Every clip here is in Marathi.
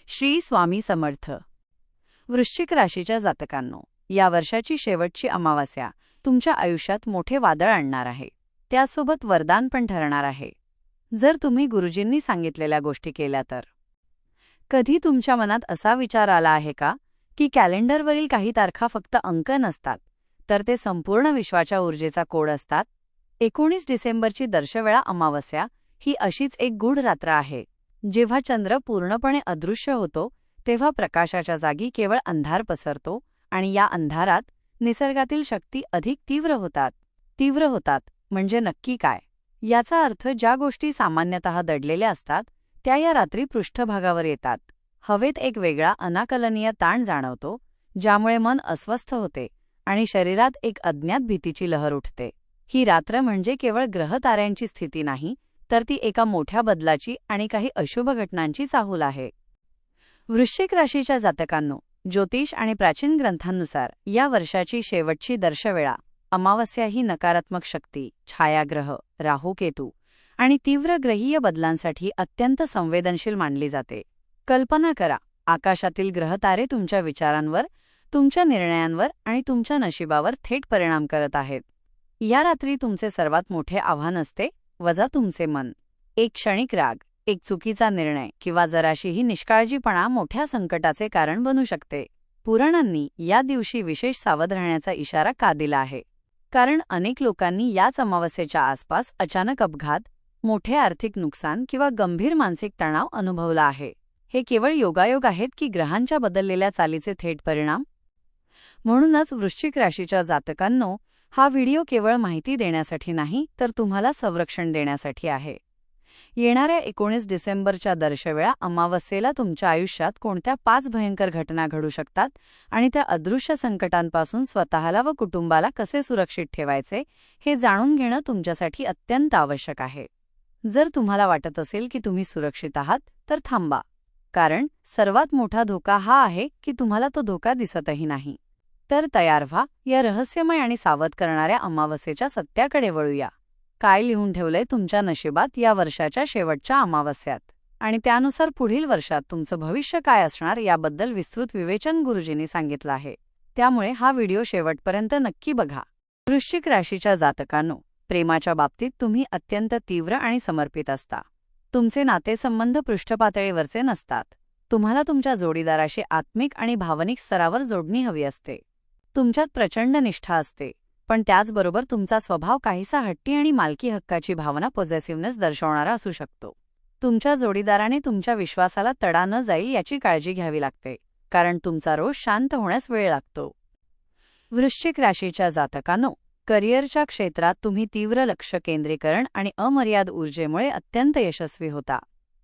श्री स्वामी समर्थ. वृश्चिक राशीच्या जातकांनो, या वर्षाची शेवटची अमावास्या तुमच्या आयुष्यात मोठे वादळ आणणार आहे. त्यासोबत वरदान पण ठरणार आहे, जर तुम्ही गुरुजींनी सांगितलेल्या गोष्टी केल्या तर. कधी तुमच्या मनात असा विचार आला आहे का की कॅलेंडरवरील काही तारखा फक्त अंक नसतात, तर ते संपूर्ण विश्वाच्या ऊर्जेचा कोड असतात? 19 डिसेंबरची दर्शवेळा अमावास्या ही अशीच एक गूढ रात्र आहे. जेव्हा चंद्र पूर्णपणे अदृश्य होतो तेव्हा प्रकाशाच्या जागी केवळ अंधार पसरतो आणि या अंधारात निसर्गातील शक्ती अधिक तीव्र होतात म्हणजे नक्की काय? याचा अर्थ ज्या गोष्टी सामान्यतः दडलेल्या असतात त्या या रात्री पृष्ठभागावर येतात. हवेत एक वेगळा अनाकलनीय ताण जाणवतो, ज्यामुळे मन अस्वस्थ होते आणि शरीरात एक अज्ञात भीतीची लहर उठते. ही रात्र म्हणजे केवळ ग्रहताऱ्यांची स्थिती नाही, तर ती एका मोठ्या बदलाची आणि काही अशुभ घटनांची चाहूल आहे. वृश्चिक राशीच्या जातकांनो, ज्योतिष आणि प्राचीन ग्रंथांनुसार या वर्षाची शेवटची दर्शवेळा अमावास्या ही नकारात्मक शक्ती, छायाग्रह, राहू केतू आणि तीव्र ग्रहीय बदलांसाठी अत्यंत संवेदनशील मानली जाते. कल्पना करा, आकाशातील ग्रहतारे तुमच्या विचारांवर, तुमच्या निर्णयांवर आणि तुमच्या नशिबावर थेट परिणाम करत आहेत. या रात्री तुमचे सर्वात मोठे आव्हान असते वजा तुमचे मन. एक क्षणिक राग, एक चुकीचा निर्णय किंवा जराशीही निष्काळजीपणा मोठ्या संकटाचे कारण बनू शकते. पुराणांनी या दिवशी विशेष सावध राहण्याचा इशारा का दिला आहे? कारण अनेक लोकांनी याच अमावास्येच्या आसपास अचानक अपघात, मोठे आर्थिक नुकसान किंवा गंभीर मानसिक तणाव अनुभवला आहे. हे केवळ योगायोग आहेत की ग्रहांच्या बदललेल्या चालीचे थेट परिणाम? म्हणूनच वृश्चिक राशीच्या जातकांनो, हा व्हिडिओ केवळ माहिती देण्यासाठी नाही, तर तुम्हाला संरक्षण देण्यासाठी आहे. येणाऱ्या 19 डिसेंबरच्या दर्शवेळा अमावास्येला तुमच्या आयुष्यात कोणत्या 5 भयंकर घटना घडू शकतात आणि त्या अदृश्य संकटांपासून स्वतःला व कुटुंबाला कसे सुरक्षित ठेवायचे हे जाणून घेणं तुमच्यासाठी अत्यंत आवश्यक आहे. जर तुम्हाला वाटत असेल की तुम्ही सुरक्षित आहात, तर थांबा, कारण सर्वात मोठा धोका हा आहे की तुम्हाला तो धोका दिसतही नाही. तर तयार व्हा, या रहस्यमय आणि सावध करणाऱ्या अमावास्येच्या सत्याकडे वळूया. काय लिहून ठेवलंय तुमच्या नशिबात या वर्षाच्या शेवटच्या अमावास्यात, आणि त्यानुसार पुढील वर्षात तुमचं भविष्य काय असणार याबद्दल विस्तृत विवेचन गुरुजींनी सांगितलं आहे. त्यामुळे हा व्हिडिओ शेवटपर्यंत नक्की बघा. वृश्चिक राशीच्या जातकांनो, प्रेमाच्या बाबतीत तुम्ही अत्यंत तीव्र आणि समर्पित असता. तुमचे नातेसंबंध पृष्ठपातळीवरचे नसतात. तुम्हाला तुमच्या जोडीदाराशी आत्मिक आणि भावनिक स्तरावर जोडणी हवी असते. तुमच्यात प्रचंड निष्ठा असते, पण त्याचबरोबर तुमचा स्वभाव काहीसा हट्टी आणि मालकी हक्काची भावना, पॉझिटिव्हनेस दर्शवणारा असू शकतो. तुमच्या जोडीदाराने तुमच्या विश्वासाला तडा न जाईल याची काळजी घ्यावी लागते, कारण तुमचा रोष शांत होण्यास वेळ लागतो. वृश्चिक राशीच्या जातकांनो, करिअरच्या क्षेत्रात तुम्ही तीव्र लक्ष केंद्रीकरण आणि अमर्याद ऊर्जेमुळे अत्यंत यशस्वी होता.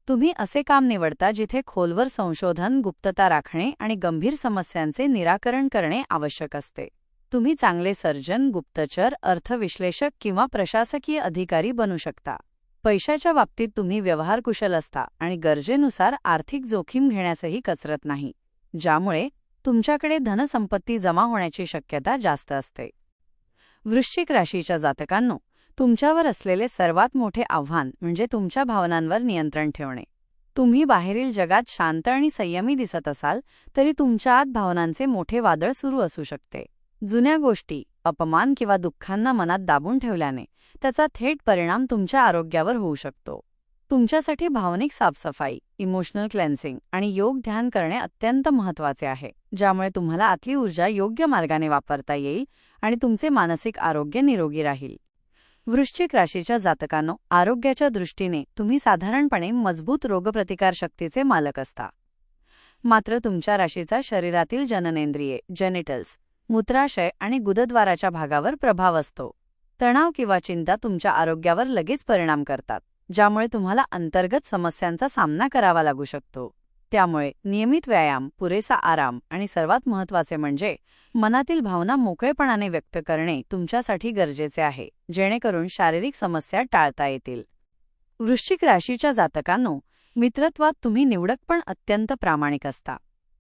तुम्ही असे काम निवडता जिथे खोलवर संशोधन, गुप्तता राखणे आणि गंभीर समस्यांचे निराकरण करणे आवश्यक असते. तुम्ही चांगले सर्जन, गुप्तचर, अर्थविश्लेषक किंवा प्रशासकीय अधिकारी बनू शकता. पैशाच्या बाबतीत तुम्ही व्यवहारकुशल असता आणि गरजेनुसार आर्थिक जोखीम घेण्यासही कचरत नाही, ज्यामुळे तुमच्याकडे धनसंपत्ती जमा होण्याची शक्यता जास्त असते. वृश्चिक राशीच्या जातकांनो, तुमच्यावर असलेले सर्वात मोठे आव्हान म्हणजे तुमच्या भावनांवर नियंत्रण ठेवणे. तुम्ही बाहेरील जगात शांत आणि संयमी दिसत असाल तरी तुमच्या आत भावनांचे मोठे वादळ सुरू असू शकते. जुन्या गोष्टी, अपमान किंवा दुःखांना मनात दाबून ठेवल्याने त्याचा थेट परिणाम तुमच्या आरोग्यावर होऊ शकतो. तुमच्यासाठी भावनिक साफसफाई, इमोशनल क्लेन्सिंग आणि योग ध्यान करणे अत्यंत महत्त्वाचे आहे, ज्यामुळे तुम्हाला आतली ऊर्जा योग्य मार्गाने वापरता येईल आणि तुमचे मानसिक आरोग्य निरोगी राहील. वृश्चिक राशीच्या जातकांनो, आरोग्याच्या दृष्टीने तुम्ही साधारणपणे मजबूत रोगप्रतिकारशक्तीचे मालक असता. मात्र तुमच्या राशीचा शरीरातील जननेंद्रिये, जेनिटल्स, मूत्राशय आणि गुदद्वाराच्या भागावर प्रभाव असतो. तणाव किंवा चिंता तुमच्या आरोग्यावर लगेच परिणाम करतात, ज्यामुळे तुम्हाला अंतर्गत समस्यांचा सामना करावा लागू शकतो. त्यामुळे नियमित व्यायाम, पुरेसा आराम आणि सर्वात महत्त्वाचे म्हणजे मनातील भावना मोकळेपणाने व्यक्त करणे तुमच्यासाठी गरजेचे आहे, जेणेकरून शारीरिक समस्या टाळता येतील. वृश्चिक राशीच्या जातकांनो, मित्रत्वात तुम्ही निवडक पण अत्यंत प्रामाणिक असता.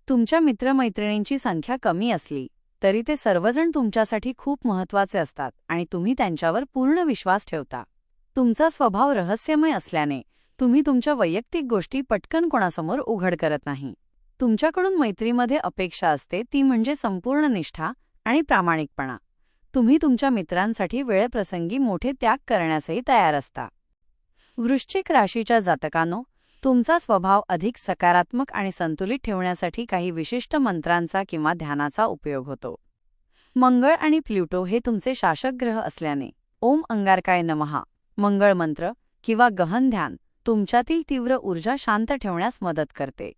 तुमच्या मित्रमैत्रिणींची संख्या कमी असली तरी ते सर्वजण तुमच्यासाठी खूप महत्त्वाचे असतात आणि तुम्ही त्यांच्यावर पूर्ण विश्वास ठेवता. तुमचा स्वभाव रहस्यमय असल्याने तुम्ही तुमच्या वैयक्तिक गोष्टी पटकन कोणासमोर उघड करत नाही. तुमच्याकडून मैत्रीमध्ये अपेक्षा असते ती म्हणजे संपूर्ण निष्ठा आणि प्रामाणिकपणा. तुम्ही तुमच्या मित्रांसाठी वेळप्रसंगी मोठे त्याग करण्यासही तयार असता. वृश्चिक राशीच्या जातकांनो, तुमचा स्वभाव अधिक सकारात्मक आणि संतुलित ठेवण्यासाठी काही विशिष्ट मंत्रांचा किंवा ध्यानाचा उपयोग होतो. मंगळ आणि प्लुटो हे तुमचे शासक ग्रह असल्याने ओम अंगारकाय नमः मंगळ मंत्र किंवा गहन ध्यान तुमच्यातील तीव्र ऊर्जा शांत ठेवण्यास मदत करते.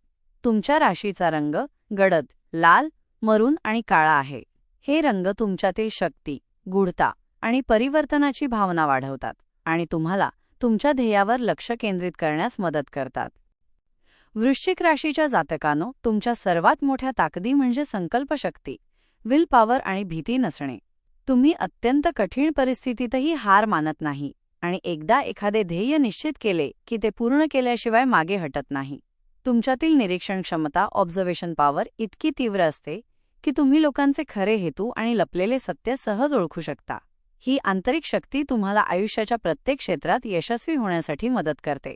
तुमच्या राशीचा रंग गडद, लाल, मरून आणि काळा आहे. हे रंग तुमच्यातील शक्ती, गूढता आणि परिवर्तनाची भावना वाढवतात आणि तुम्हाला तुमच्या ध्येयावर लक्ष केंद्रित करण्यास मदत करतात. वृश्चिक राशीच्या जातकांनो, तुमच्या सर्वात मोठ्या ताकदी म्हणजे संकल्पशक्ती, विल पॉवर आणि भीती नसणे. तुम्ही अत्यंत कठीण परिस्थितीतही हार मानत नाही आणि एकदा एखादे ध्येय निश्चित केले की ते पूर्ण केल्याशिवाय मागे हटत नाही. तुमच्यातील निरीक्षण क्षमता, ऑब्झर्वेशन पॉवर इतकी तीव्र असते की तुम्ही लोकांचे खरे हेतू आणि लपलेले सत्य सहज ओळखू शकता. ही आंतरिक शक्ती तुम्हाला आयुष्याच्या प्रत्येक क्षेत्रात यशस्वी होण्यासाठी मदत करते.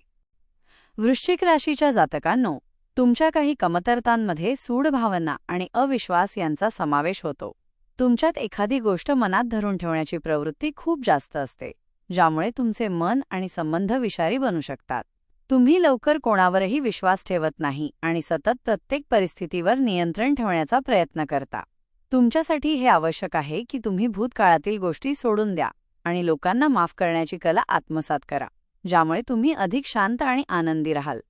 वृश्चिक राशीच्या जातकांनो, तुमच्या काही कमतरतांमध्ये सूड भावना आणि अविश्वास यांचा समावेश होतो. तुमच्यात एखादी गोष्ट मनात धरून ठेवण्याची प्रवृत्ती खूप जास्त असते, ज्यामुळे तुमचे मन आणि संबंध विषारी बनू शकतात. तुम्ही लवकर कोणावरही विश्वास ठेवत नाही आणि सतत प्रत्येक परिस्थितीवर नियंत्रण ठेवण्याचा प्रयत्न करता. तुमच्यासाठी हे आवश्यक आहे की तुम्ही भूतकाळातील गोष्टी सोडून द्या आणि लोकांना माफ करण्याची कला आत्मसात करा, ज्यामुळे तुम्ही अधिक शांत आणि आनंदी राहाल.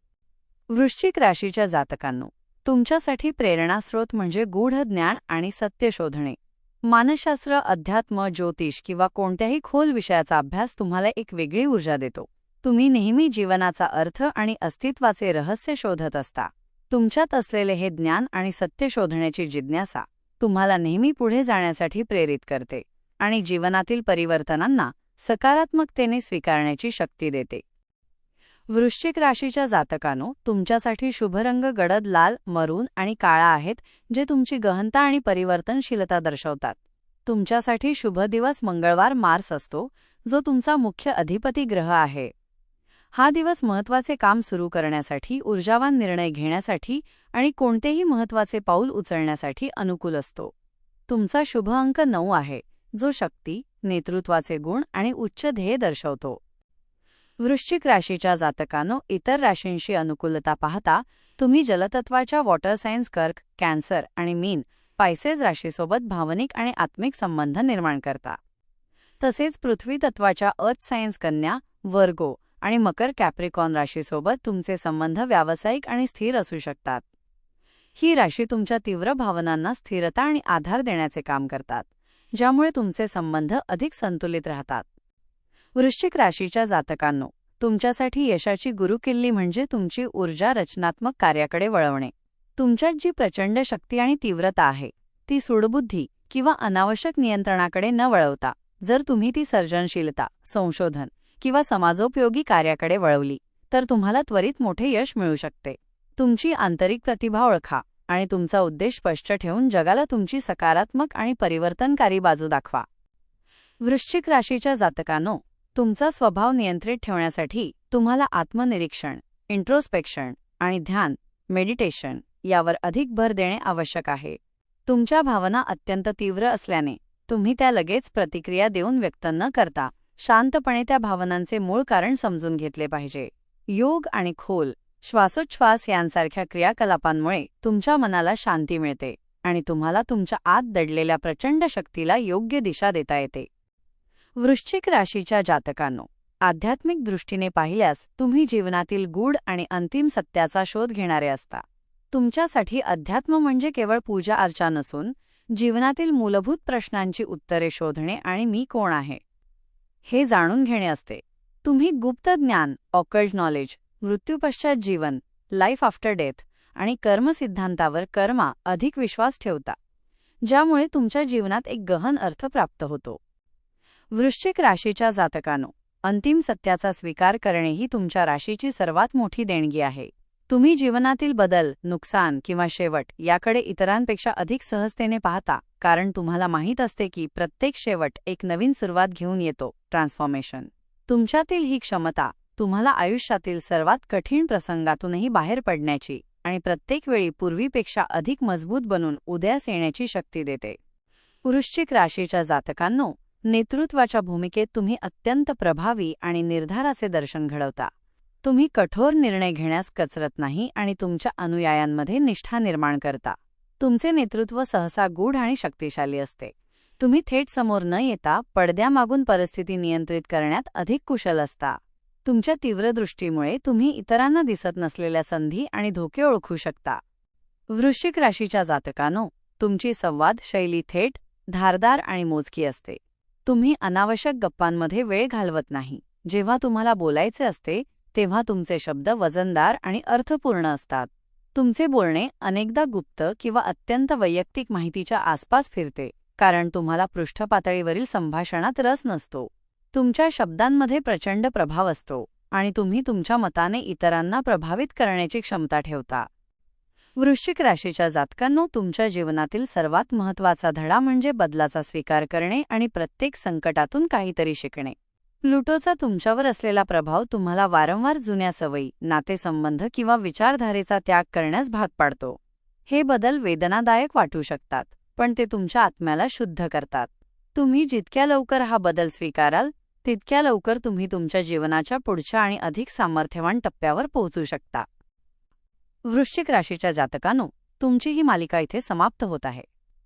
वृश्चिक राशीच्या जातकांनो, तुमच्यासाठी प्रेरणास्रोत म्हणजे गूढ ज्ञान आणि सत्य शोधणे. मानसशास्त्र, अध्यात्म, ज्योतिष किंवा कोणत्याही खोल विषयाचा अभ्यास तुम्हाला एक वेगळी ऊर्जा देतो. तुम्ही नेहमी जीवनाचा अर्थ आणि अस्तित्वाचे रहस्य शोधत असता. तुमच्यात असलेले हे ज्ञान आणि सत्य शोधण्याची जिज्ञासा तुम्हाला नेहमी पुढे जाण्यासाठी प्रेरित करते आणि जीवनातील परिवर्तनांना सकारात्मकतेने स्वीकारण्याची शक्ती देते. वृश्चिक राशीच्या जातकांनो, तुमच्यासाठी शुभ रंग गडद लाल, मरून आणि काळा आहेत, जे तुमची गहनता आणि परिवर्तनशीलता दर्शवतात. तुमच्यासाठी शुभ दिवस मंगळवार मार्स असतो, जो तुमचा मुख्य अधिपती ग्रह आहे. हा दिवस महत्त्वाचे काम सुरू करण्यासाठी, ऊर्जावान निर्णय घेण्यासाठी आणि कोणतेही महत्त्वाचे पाऊल उचलण्यासाठी अनुकूल असतो. तुमचा शुभ अंक 9 आहे, जो शक्ती, नेतृत्वाचे गुण आणि उच्च ध्येय दर्शवतो. वृश्चिक राशीच्या जातकांनो, इतर राशींशी अनुकूलता पाहता तुम्ही जलतत्वाच्या वॉटर सायन्स कर्क, कॅन्सर आणि मीन, पायसेस राशीसोबत भावनिक आणि आत्मिक संबंध निर्माण करता. तसेच पृथ्वी तत्वाच्या अर्थ सायन्स कन्या, वर्गो आणि मकर, कॅप्रिकॉन राशीसोबत तुमचे संबंध व्यावसायिक आणि स्थिर असू शकतात. ही राशी तुमच्या तीव्र भावनांना स्थिरता आणि आधार देण्याचे काम करतात, ज्यामुळे तुमचे संबंध अधिक संतुलित राहतात. वृश्चिक राशीच्या जातकांनो, तुमच्यासाठी यशाची गुरुकिल्ली म्हणजे तुमची ऊर्जा रचनात्मक कार्याकडे वळवणे. तुमच्यात जी प्रचंड शक्ती आणि तीव्रता आहे, ती सूडबुद्धी किंवा अनावश्यक नियंत्रणाकडे न वळवता जर तुम्ही ती सर्जनशीलता, संशोधन किंवा समाजोपयोगी कार्याकडे वळवली तर तुम्हाला त्वरित मोठे यश मिळू शकते. तुमची आंतरिक प्रतिभा ओळखा आणि तुमचा उद्देश स्पष्ट ठेवून जगाला तुमची सकारात्मक आणि परिवर्तनकारी बाजू दाखवा. वृश्चिक राशीच्या जातकांनो, तुमचा स्वभाव नियंत्रित ठेवण्यासाठी तुम्हाला आत्मनिरीक्षण, इंट्रोस्पेक्शन आणि ध्यान, मेडिटेशन यावर अधिक भर देणे आवश्यक आहे. तुमच्या भावना अत्यंत तीव्र असल्याने तुम्ही त्या लगेच प्रतिक्रिया देऊन व्यक्त न करता शांतपणे त्या भावनांचे मूळ कारण समजून घेतले पाहिजे. योग आणि खोल श्वासोच्छ्वास यांसारख्या क्रियाकलापांमुळे तुमच्या मनाला शांती मिळते आणि तुम्हाला तुमच्या आत दडलेल्या प्रचंड शक्तीला योग्य दिशा देता येते. वृश्चिक राशीच्या जातकांनो, आध्यात्मिक दृष्टीने पाहिल्यास तुम्ही जीवनातील गूढ आणि अंतिम सत्याचा शोध घेणारे असता. तुमच्यासाठी अध्यात्म म्हणजे केवळ पूजा अर्चा नसून जीवनातील मूलभूत प्रश्नांची उत्तरे शोधणे आणि मी कोण आहे हे जाणून घेणे असते. तुम्ही गुप्त ज्ञान, ऑकल्ट नॉलेज, मृत्यूपश्चात जीवन, लाईफ आफ्टर डेथ आणि कर्मसिद्धांतावर अधिक विश्वास ठेवता, ज्यामुळे तुमच्या जीवनात एक गहन अर्थ प्राप्त होतो. वृश्चिक राशीच्या जातकांनो, अंतिम सत्याचा स्वीकार करणे ही तुमच्या राशीची सर्वात मोठी देणगी आहे. तुम्ही जीवनातील बदल, नुकसान किंवा शेवट याकडे इतरांपेक्षा अधिक सहजतेने पाहता, कारण तुम्हाला माहीत असते की प्रत्येक शेवट एक नवीन सुरुवात घेऊन येतो, ट्रान्सफॉर्मेशन. तुमच्यातील ही क्षमता तुम्हाला आयुष्यातील सर्वात कठीण प्रसंगातूनही बाहेर पडण्याची आणि प्रत्येक वेळी पूर्वीपेक्षा अधिक मजबूत बनून उदयास येण्याची शक्ती देते. वृश्चिक राशीच्या जातकांनो, नेतृत्वाच्या भूमिकेत तुम्ही अत्यंत प्रभावी आणि निर्धाराचे दर्शन घडवता. तुम्ही कठोर निर्णय घेण्यास कचरत नाही आणि तुमच्या अनुयायांमध्ये निष्ठा निर्माण करता. तुमचे नेतृत्व सहसा गूढ आणि शक्तिशाली असते. तुम्ही थेट समोर न येता पडद्यामागून परिस्थिती नियंत्रित करण्यात अधिक कुशल असता. तुमच्या तीव्र दृष्टीमुळे तुम्ही इतरांना दिसत नसलेल्या संधी आणि धोके ओळखू शकता. वृश्चिक राशीच्या जातकांनो, तुमची संवाद शैली थेट, धारदार आणि मोजकी असते. तुम्ही अनावश्यक गप्पांमध्ये वेळ घालवत नाही. जेव्हा तुम्हाला बोलायचे असते तेव्हा तुमचे शब्द वजनदार आणि अर्थपूर्ण असतात. तुमचे बोलणे अनेकदा गुप्त किंवा अत्यंत वैयक्तिक माहितीच्या आसपास फिरते, कारण तुम्हाला पृष्ठपातळीवरील संभाषणात रस नसतो. तुमच्या शब्दांमध्ये प्रचंड प्रभाव असतो आणि तुम्ही तुमच्या मताने इतरांना प्रभावित करण्याची क्षमता ठेवता. वृश्चिक राशीच्या जातकांनो, तुमच्या जीवनातील सर्वात महत्त्वाचा धडा म्हणजे बदलाचा स्वीकार करणे आणि प्रत्येक संकटातून काहीतरी शिकणे. प्लुटोचा तुमच्यावर असलेला प्रभाव तुम्हाला वारंवार जुन्या सवयी, नातेसंबंध किंवा विचारधारेचा त्याग करण्यास भाग पाडतो. हे बदल वेदनादायक वाटू शकतात, पण ते तुमच्या आत्म्याला शुद्ध करतात. तुम्ही जितक्या लवकर हा बदल स्वीकाराल, तितक्या लवकर तुम्ही तुमच्या जीवनाच्या पुढच्या आणि अधिक सामर्थ्यवान टप्प्यावर पोहोचू शकता. वृश्चिक राशीच्या जातकांनो, तुमची ही मालिका इथे समाप्त होत आहे.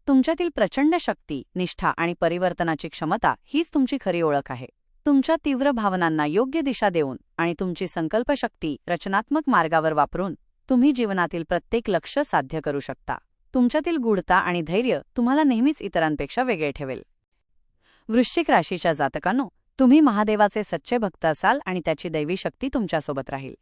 तुमच्यातील प्रचंड शक्ती, निष्ठा आणि परिवर्तनाची क्षमता हीच तुमची खरी ओळख आहे. तुमच्या तीव्र भावनांना योग्य दिशा देऊन आणि तुमची संकल्पशक्ती रचनात्मक मार्गावर वापरून तुम्ही जीवनातील प्रत्येक लक्ष्य साध्य करू शकता. तुमच्यातील गूढता आणि धैर्य तुम्हाला नेहमीच इतरांपेक्षा वेगळे ठेवेल. वृश्चिक राशीच्या जातकांनो, तुम्ही महादेवाचे सच्चे भक्त असाल आणि त्याची दैवी शक्ती तुमच्यासोबत राहील.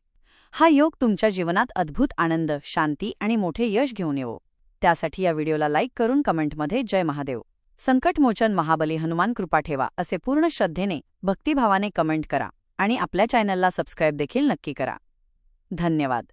हा योग तुमच्या जीवनात अद्भुत आनंद, शांती आणि मोठे यश घेऊन येवो. त्यासाठी या व्हिडिओला लाईक करून कमेंटमध्ये जय महादेव, संकटमोचन महाबली हनुमान कृपा ठेवा असे पूर्ण श्रद्धेने, भक्तिभावाने कमेंट करा आणि आपल्या चॅनलला सबस्क्राईब देखील नक्की करा. धन्यवाद.